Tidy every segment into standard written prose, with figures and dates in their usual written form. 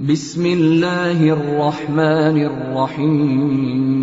بسم الله الرحمن الرحيم.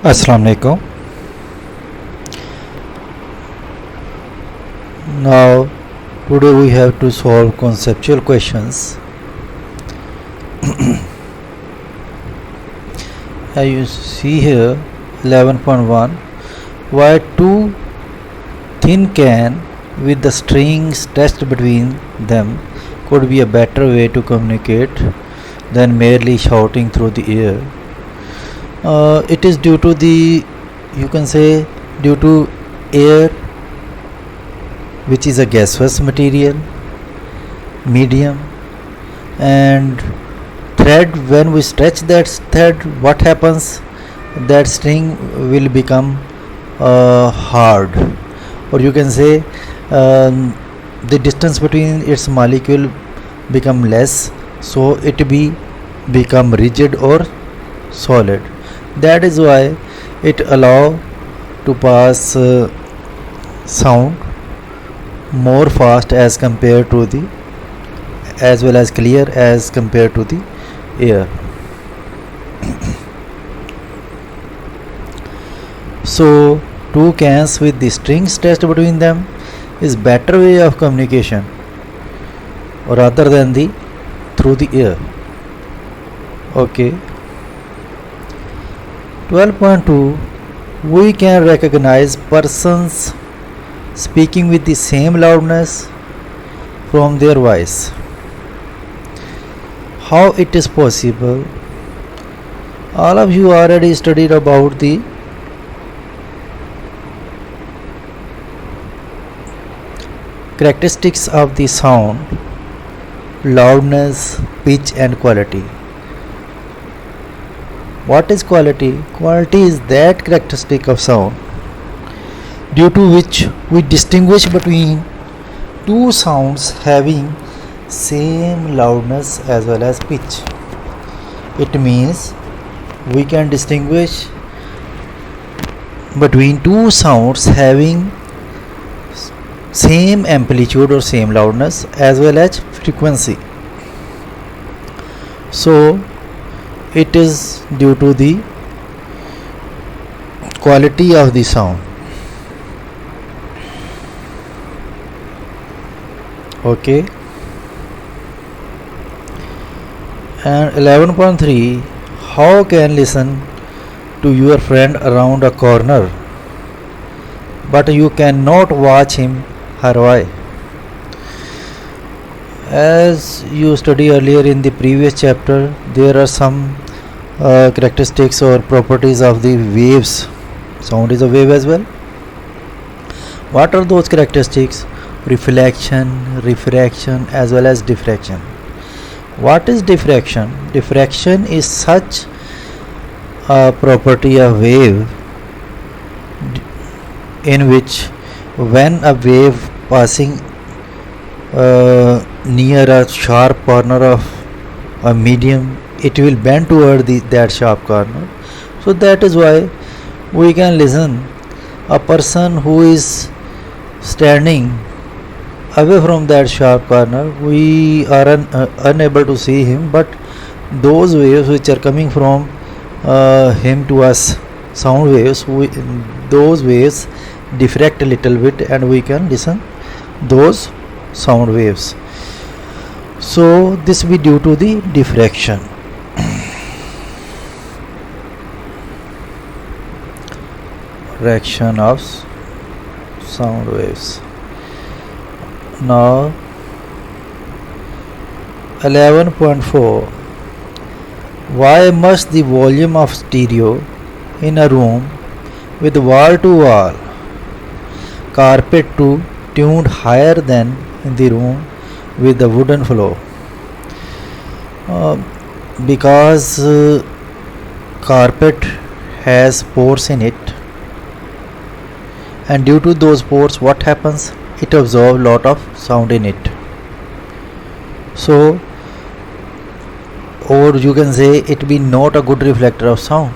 Assalamu alaikum. Now today we have to solve conceptual questions. As you see here 11.1, why two thin can with the strings stretched between them could be a better way to communicate than merely shouting through the air. It is due to due to air, which is a gaseous medium, and thread. When we stretch that thread, what happens? That string will become hard, or you can say the distance between its molecule become less, so it become rigid or solid. That is why it allow to pass sound more fast as compared to the, as well as clear as compared to the air. So two cans with the strings stretched between them is better way of communication rather than the through the air. Okay. 12.2, we can recognize persons speaking with the same loudness from their voice. How it is possible? All of you already studied about the characteristics of the sound: loudness, pitch and quality. What is quality? Quality is that characteristic of sound due to which we distinguish between two sounds having same loudness as well as pitch. It means we can distinguish between two sounds having same amplitude or same loudness as well as frequency. So it is due to the quality of the sound. Okay. And 11.3, how can listen to your friend around a corner but you cannot watch him or her? As you studied earlier in the previous chapter, there are some characteristics or properties of the waves. Sound is a wave as well. What are those characteristics? Reflection, refraction as well as diffraction. What is diffraction? Diffraction is such a property of wave in which when a wave passing near a sharp corner of a medium, it will bend toward that sharp corner. So that is why we can listen a person who is standing away from that sharp corner. We are unable to see him, but those waves which are coming from him to us, sound waves, those waves diffract a little bit and we can listen those sound waves. So this will be due to the diffraction. Refraction of sound waves. Now 11.4, why must the volume of stereo in a room with wall to wall carpet to tuned higher than in the room with the wooden floor? Because carpet has pores in it, and due to those pores, what happens? It absorbs lot of sound in it. So, or you can say it be not a good reflector of sound.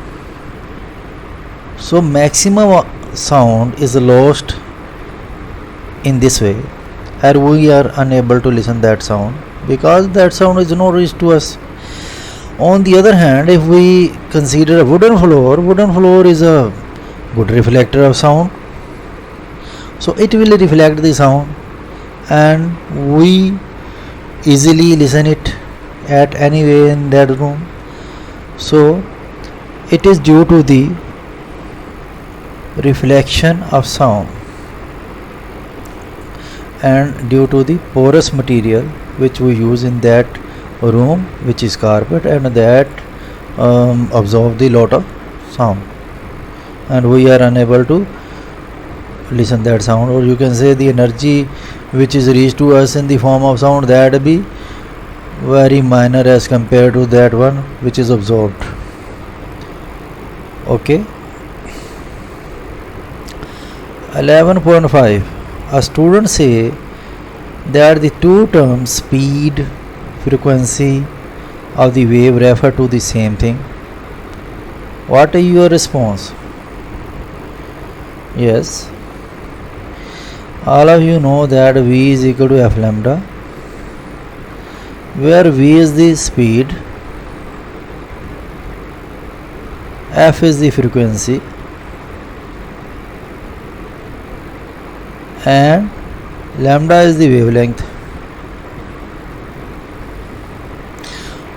So maximum sound is lost in this way, and we are unable to listen that sound because that sound is not reached to us. On the other hand, if we consider a wooden floor is a good reflector of sound, so it will reflect the sound and we easily listen it at any way in that room. So it is due to the reflection of sound and due to the porous material which we use in that room, which is carpet, and that absorb the lot of sound, and we are unable to listen that sound. Or you can say the energy which is reached to us in the form of sound, that be very minor as compared to that one which is absorbed. Okay. 11.5. A student say that the two terms speed, frequency of the wave refer to the same thing. What is your response? Yes, all of you know that V is equal to F lambda, where V is the speed, F is the frequency, and lambda is the wavelength.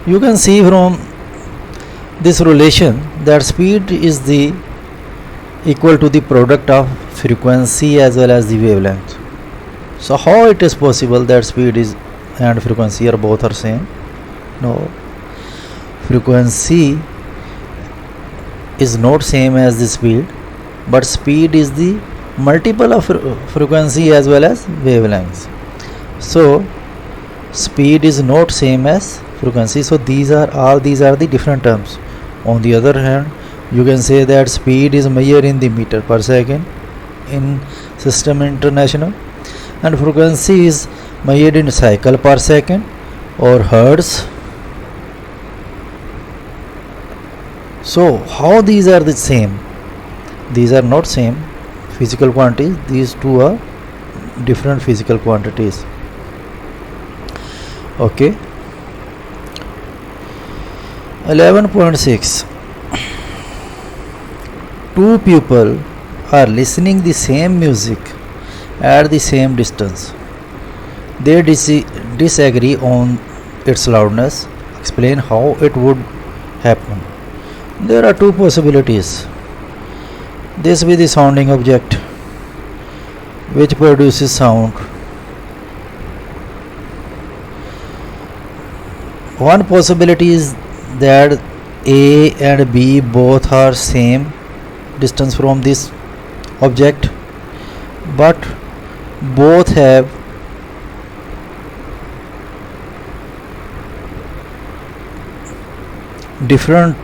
You can see from this relation that speed is the equal to the product of frequency as well as the wavelength. So how it is possible that speed is and frequency are both are same? No, frequency is not same as the speed, but speed is the multiple of frequency as well as wavelengths. So speed is not same as frequency. So these are the different terms. On the other hand, you can say that speed is measured in the meter per second in System International, and frequency is measured in cycle per second or hertz. So how these are the same? These are not same physical quantities. These two are different physical quantities. Okay. 11.6. Two people are listening the same music at the same distance. They disagree on its loudness. Explain how it would happen. There are two possibilities. This be the sounding object which produces sound. One possibility is that A and B both are same distance from this object, but both have different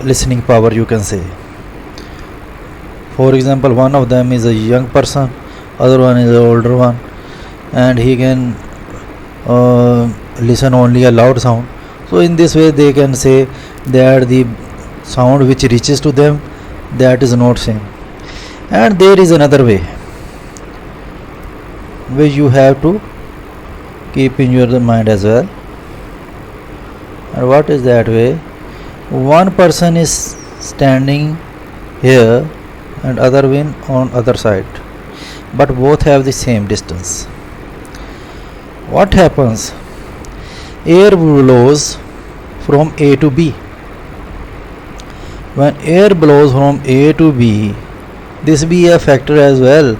listening power, you can say. For example, one of them is a young person, other one is an older one, and he can listen only a loud sound. So in this way they can say that the sound which reaches to them, that is not same. And there is another way which you have to keep in your mind as well. And what is that way? One person is standing here and other one on other side, but both have the same distance. What happens? Air blows from A to B. When air blows from A to B, this be a factor as well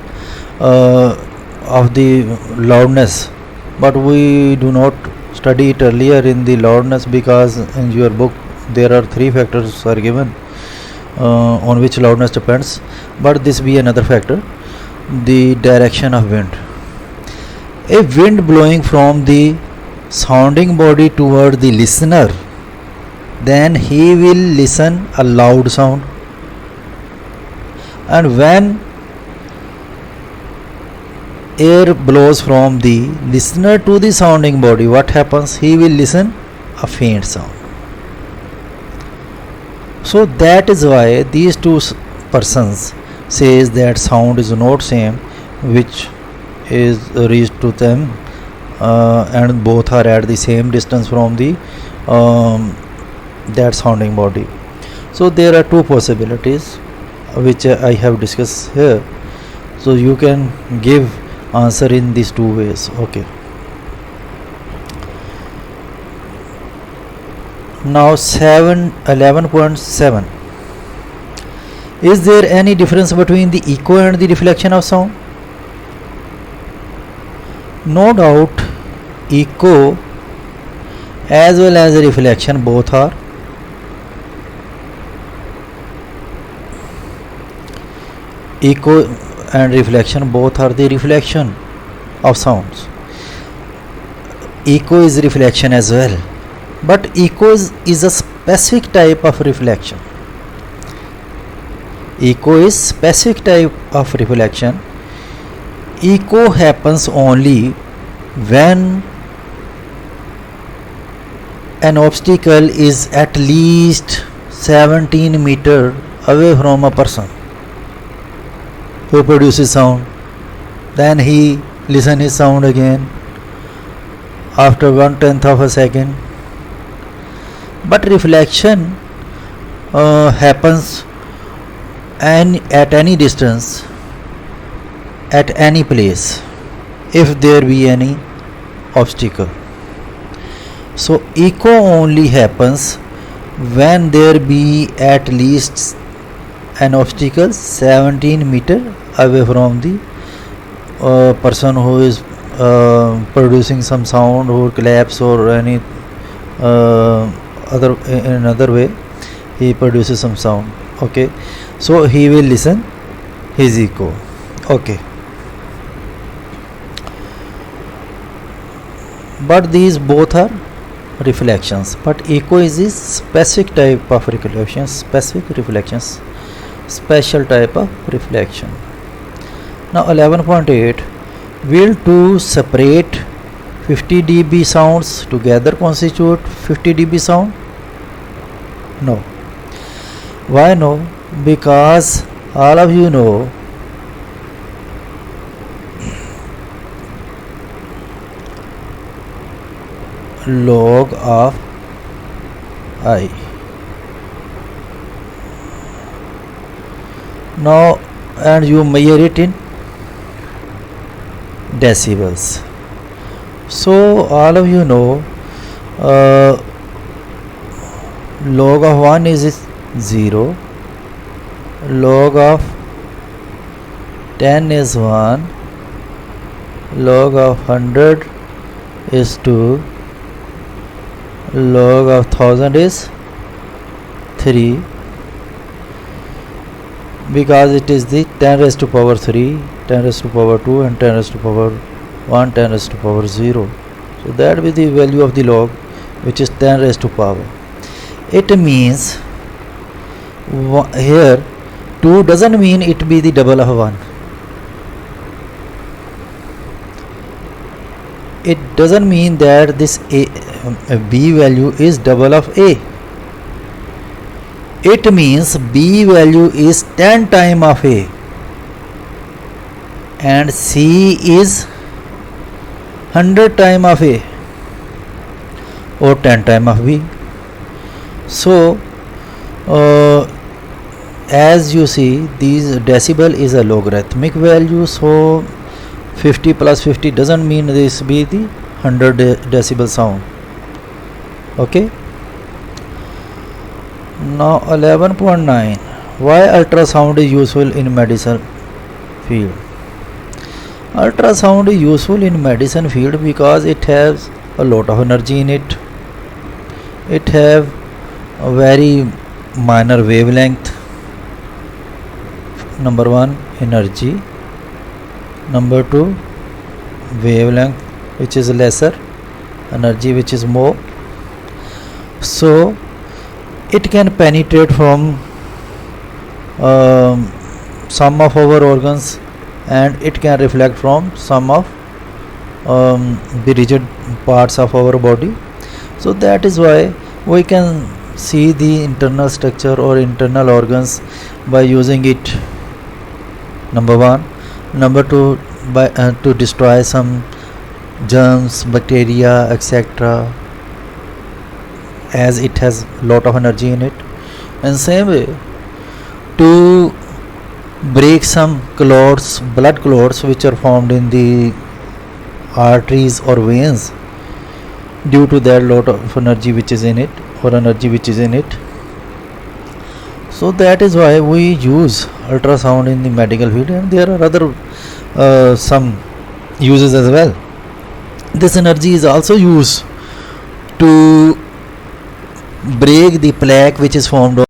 of the loudness, but we do not study it earlier in the loudness, because in your book there are three factors are given on which loudness depends, but this be another factor, the direction of wind. A wind blowing from the sounding body toward the listener, then he will listen a loud sound, and when air blows from the listener to the sounding body, what happens? He will listen a faint sound. So that is why these two persons says that sound is not same, which is reached to them, and both are at the same distance from the that sounding body. So there are two possibilities which I have discussed here. So you can give answer in these two ways. Okay. Now 11.7. Is there any difference between the echo and the reflection of sound? No doubt, echo as well as reflection both are echo and reflection both are the reflection of sounds. Echo is reflection as well, but echo is a specific type of reflection. Echo is specific type of reflection. Echo happens only when an obstacle is at least 17 meters away from a person who produces sound. Then he listens his sound again after 1/10 of a second. But reflection happens at any distance, at any place, if there be any obstacle. So echo only happens when there be at least an obstacle 17 meter away from the person who is producing some sound or claps or any other way he produces some sound. Okay, so he will listen his echo. Okay, but these both are reflections, but echo is a specific type of reflections, special type of reflection. Now 11.8. Will two separate 50 dB sounds together constitute 50 dB sound? No. Why no? Because all of you know log of I. Now, and you measure it in decibels. So all of you know log of 1 is 0, log of 10 is 1, log of 100 is 2, log of 1000 is 3, because it is the 10 raised to power 3, 10 raised to power 2 and 10 raised to power 1, 10 raised to power 0. So that will be the value of the log, which is 10 raised to power. It means here 2 doesn't mean it be the double of 1. It doesn't mean that this B value is double of A. It means B value is 10 times of A and C is 100 times of A or 10 times of B. So as you see, these decibel is a logarithmic value, so 50 plus 50 doesn't mean this be the 100 decibel sound. Okay. Now 11.9. Why ultrasound is useful in medicine field? Ultrasound is useful in medicine field because it has a lot of energy in it. It have a very minor wavelength. Number 1, energy. Number 2, wavelength, which is lesser, energy which is more. So it can penetrate from some of our organs and it can reflect from some of the rigid parts of our body. So that is why we can see the internal structure or internal organs by using it, number one. Number two, by to destroy some germs, bacteria, etc., as it has lot of energy in it. And same way, to break some clots, blood clots which are formed in the arteries or veins due to that lot of energy which is in it, or energy which is in it. So that is why we use ultrasound in the medical field, and there are other some uses as well. This energy is also used to break the plaque which is formed